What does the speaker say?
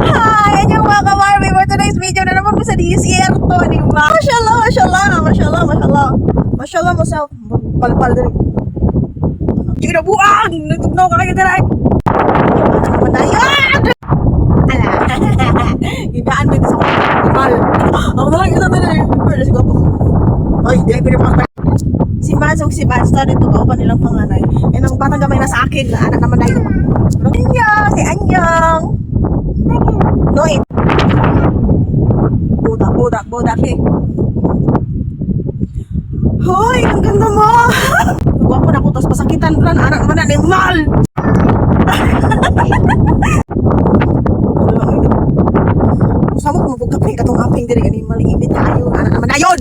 Hi! Yan yung mga kamarmi for today's video na naman po sa desierto, di ba? Mashallah, mashallah, mashallah, mashallah. Mashallah mo sa palpal din. Sige na buang! Nagtugnaw ka kayo dala. Ano naman na yan? Ala! Ibaan din sa kapal. Ako na lang isa din eh. Pero siguro po. Ay, di ay pinapakta. Si Mazog, si Basta dito ba pa nilang panganay. Eh, nang batang gamay na sa akin, na anak naman na yun. Anyang! Si Anyang! Noit! Budak eh. Hoy! Ang ganda mo! Gwapo na ko, tapos pasakitan ko lang, anak naman na animal! Sama ko mabugkapin katong aping diri animal, init na ayo, anak naman na yun!